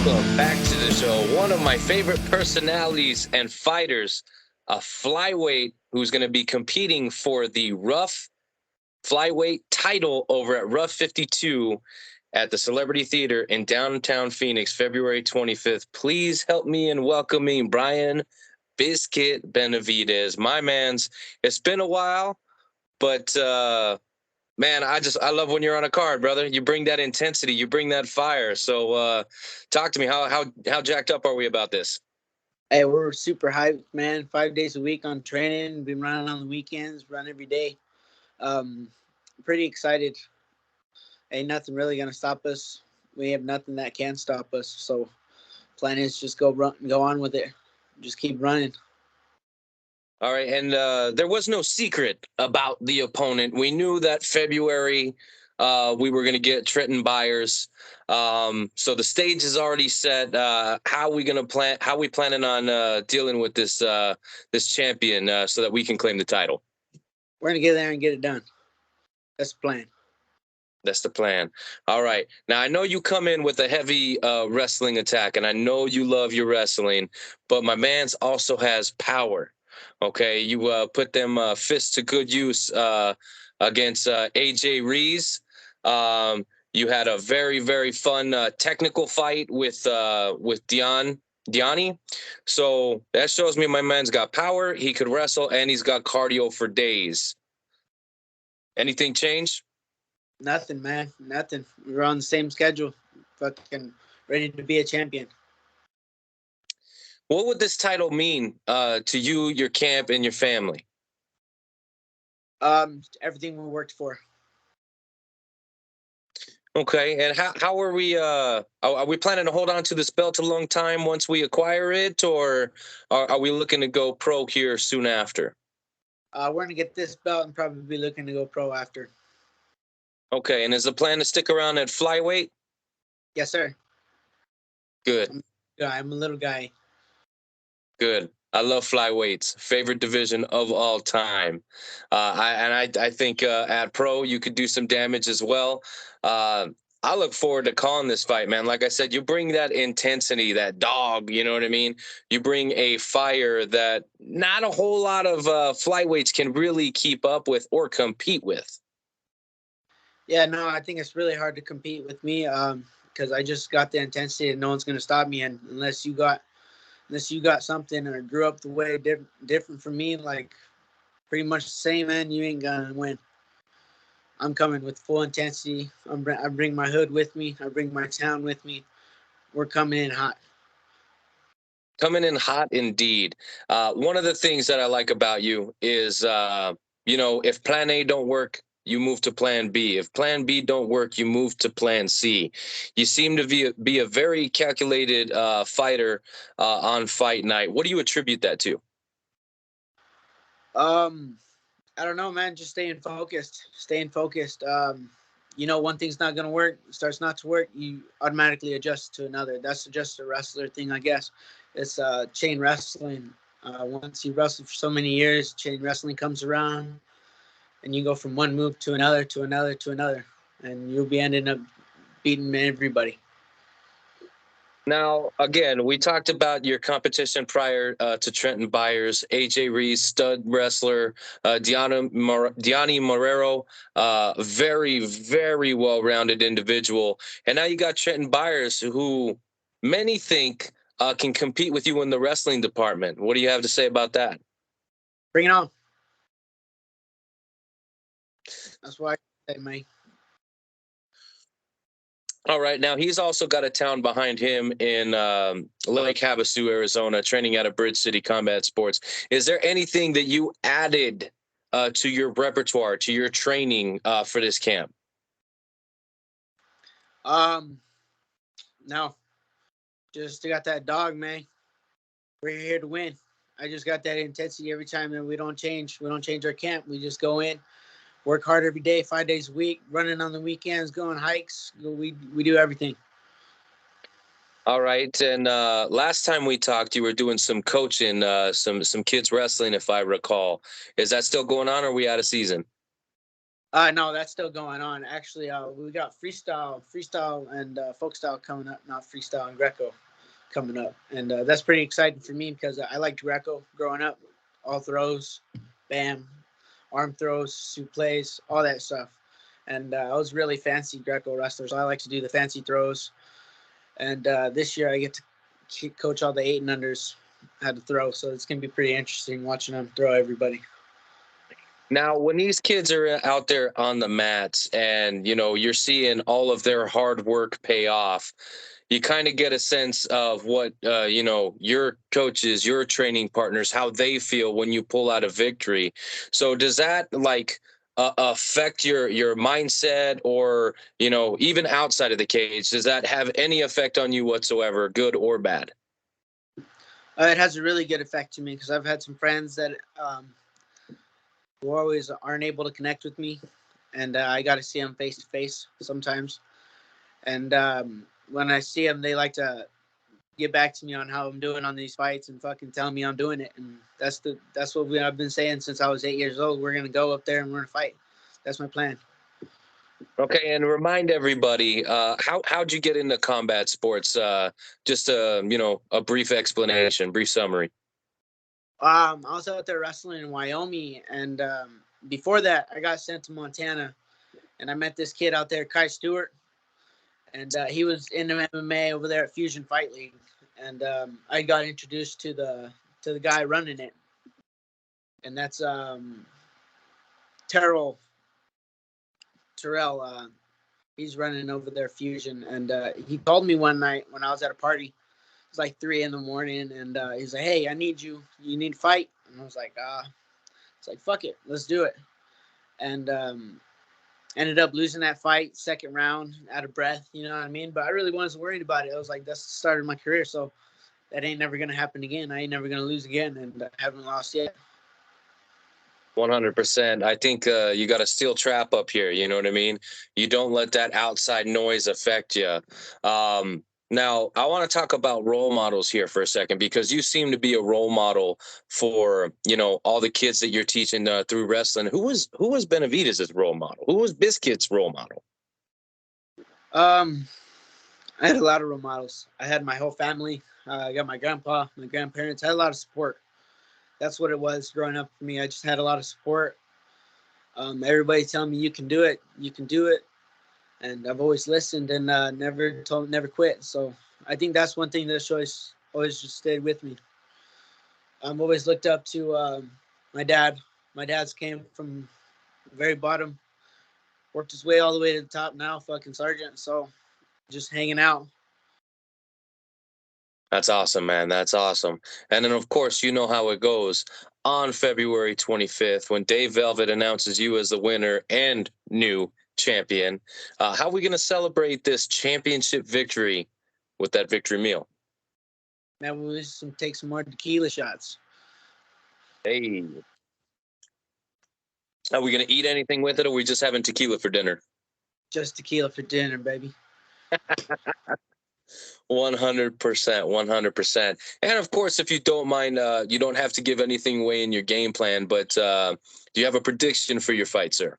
welcome back to the show. One of my favorite personalities and fighters, a flyweight who's going to be competing for the RUF flyweight title over at RUF 52 at the Celebrity Theater in downtown Phoenix, February 25th. Please help me in welcoming Brian Bizkit Benevidez. My man's, it's been a while, but man, I love when you're on a card, brother. You bring that intensity, you bring that fire. So talk to me. How jacked up are we about this? Hey, we're super hyped, man. 5 days a week on training. Been running on the weekends, run every day. Um, Pretty excited. Ain't nothing really gonna stop us. We have nothing that can stop us. So, plan is just go on with it. Just keep running. All right, and there was no secret about the opponent. We knew that February we were going to get Trenton Byers. So the stage is already set. How we going to plan? How we planning on dealing with this champion so that we can claim the title? We're gonna get there and get it done. That's the plan. That's the plan. All right. Now I know you come in with a heavy wrestling attack, and I know you love your wrestling, but my man's also has power. Okay, you put them fists to good use against AJ Rees. You had a very very fun technical fight with Diani. So that shows me my man's got power. He could wrestle, and he's got cardio for days. Anything change? Nothing, man. Nothing. We're on the same schedule. Fucking ready to be a champion. What would this title mean to you, your camp, and your family? Everything we worked for. Okay, and how are we planning to hold on to this belt a long time once we acquire it, or are we looking to go pro here soon after? We're gonna get this belt and probably be looking to go pro after. Okay, and is the plan to stick around at flyweight? Yes, sir. Good. I'm a little guy. Good. I love flyweights. Favorite division of all time. I think at pro you could do some damage as well. I look forward to calling this fight, man. Like I said, you bring that intensity, that dog. You know what I mean? You bring a fire that not a whole lot of flyweights can really keep up with or compete with. Yeah, no, I think it's really hard to compete with me because I just got the intensity and no one's gonna stop me. And unless you got something or grew up the way different from me, like pretty much the same, man, you ain't gonna win. I'm coming with full intensity. I bring my hood with me. I bring my town with me. We're coming in hot. Coming in hot indeed. One of the things that I like about you is, if plan A don't work, you move to plan B. If plan B don't work, you move to plan C. You seem to be a very calculated fighter on fight night. What do you attribute that to? I don't know, man. Just staying focused. Staying focused. One thing's not gonna work, starts not to work, you automatically adjust to another. That's just a wrestler thing, I guess. It's chain wrestling. Once you wrestle for so many years, chain wrestling comes around, and you go from one move to another, to another, to another, and you'll be ending up beating everybody. Now, again, we talked about your competition prior to Trenton Byers, AJ Rees, stud wrestler, Diani Morero, very, very well-rounded individual. And now you got Trenton Byers, who many think can compete with you in the wrestling department. What do you have to say about that? Bring it on. That's why I say, man. All right. Now, he's also got a town behind him in Lake Havasu, Arizona, training out of Bridge City Combat Sports. Is there anything that you added to your repertoire, to your training for this camp? No. Just got that dog, man. We're here to win. I just got that intensity every time, and we don't change. We don't change our camp. We just go in, work hard every day, 5 days a week, running on the weekends, going hikes. We do everything. All right. And last time we talked, you were doing some coaching, some kids wrestling, if I recall. Is that still going on, or are we out of season? No, that's still going on. Actually, we got freestyle and folk style coming up. Not freestyle and Greco coming up, and that's pretty exciting for me because I liked Greco growing up. All throws, bam, arm throws, suplex, all that stuff. And I was really fancy Greco wrestler, so I like to do the fancy throws. And this year I get to coach all the 8 and unders how to throw, so it's gonna be pretty interesting watching them throw everybody. Now, when these kids are out there on the mats and, you're seeing all of their hard work pay off, you kind of get a sense of what, your coaches, your training partners, how they feel when you pull out a victory. So does that affect your mindset or, even outside of the cage, does that have any effect on you whatsoever, good or bad? It has a really good effect to me because I've had some friends that who always aren't able to connect with me, and I got to see them face to face sometimes. And when I see them, they like to get back to me on how I'm doing on these fights and fucking tell me I'm doing it. And that's what I've been saying since I was 8 years old. We're gonna go up there and we're gonna fight. That's my plan. Okay, and remind everybody, how'd you get into combat sports? Just a brief explanation, brief summary. I was out there wrestling in Wyoming, and before that, I got sent to Montana, and I met this kid out there, Kai Stewart, and he was in MMA over there at Fusion Fight League, and I got introduced to the guy running it, and that's Terrell. He's running over there Fusion, and he called me one night when I was at a party. It was like 3 in the morning, and he's like, "Hey, I need you. You need to fight." And I was like, it's like, fuck it, let's do it. And ended up losing that fight, second round, out of breath. You know what I mean? But I really wasn't worried about it. I was like, that's the start of my career, so that ain't never gonna happen again. I ain't never gonna lose again, and I haven't lost yet. 100%. I think you got a steel trap up here. You know what I mean? You don't let that outside noise affect you. Now, I want to talk about role models here for a second because you seem to be a role model for all the kids that you're teaching through wrestling. Who was Benevidez' role model? Who was Bizkit's role model? Um, I had a lot of role models. I had my whole family. I got my grandpa, my grandparents. I had a lot of support. That's what it was growing up for me. I just had a lot of support. Everybody telling me you can do it, you can do it, and I've always listened and never quit. So I think that's one thing that's always just stayed with me. I've always looked up to my dad. My dad's came from the very bottom, worked his way all the way to the top. Now, fucking sergeant. So just hanging out. That's awesome, man. That's awesome. And then, of course, you know how it goes. On February 25th, when Dave Velvet announces you as the winner and new champion, how are we going to celebrate this championship victory with that victory meal? Man, we just take some more tequila shots. Hey, are we going to eat anything with it, or are we just having tequila for dinner? Just tequila for dinner, baby. 100%, 100%. And of course, if you don't mind, you don't have to give anything away in your game plan, but do you have a prediction for your fight, sir?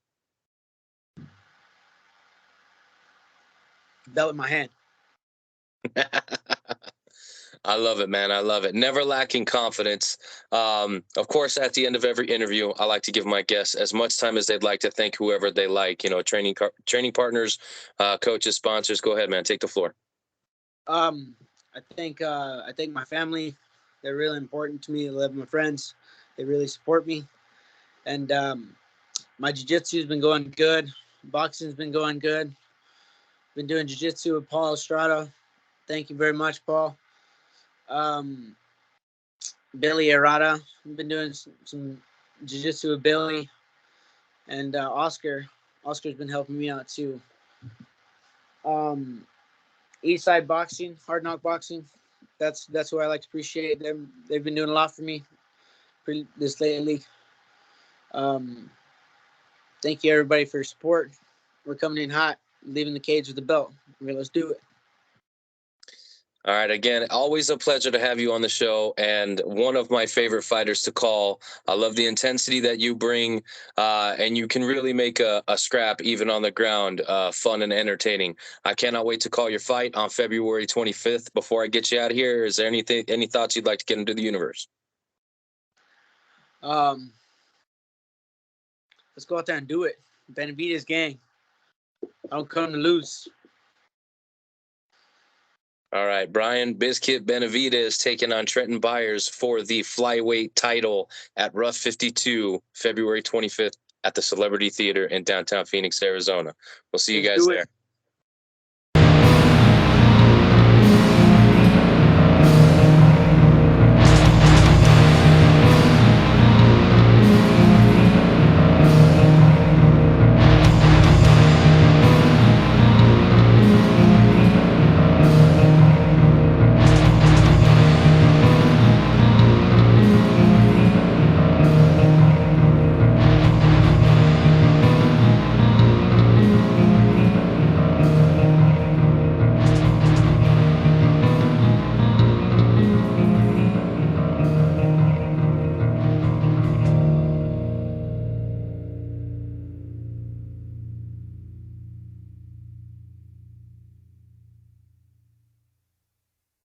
Belt in my hand. I love it, man. I love it. Never lacking confidence. Of course, at the end of every interview, I like to give my guests as much time as they'd like to thank whoever they like. Training partners, coaches, sponsors. Go ahead, man. Take the floor. I think my family, they're really important to me. I love my friends. They really support me. And my jiu-jitsu's been going good. Boxing's been going good. Been doing jiu-jitsu with Paul Estrada. Thank you very much, Paul. Billy Arata. I've been doing some jiu-jitsu with Billy. And Oscar. Oscar's been helping me out too. Eastside Boxing, Hard Knock Boxing. That's who I like to appreciate them. They've been doing a lot for me this lately. Thank you everybody for your support. We're coming in hot, leaving the cage with the belt. Let's do it. All right. Again, always a pleasure to have you on the show, and one of my favorite fighters to call. I love the intensity that you bring, and you can really make a scrap even on the ground fun and entertaining. I cannot wait to call your fight on February 25th. Before I get you out of here, is there any thoughts you'd like to get into the universe? Um, let's go out there and do it. Benevidez gang. I don't come to lose. All right, Brian Bizkit Benevidez taking on Trenton Byers for the flyweight title at RUF 52, February 25th at the Celebrity Theater in downtown Phoenix, Arizona. We'll see you Let's guys do there. it.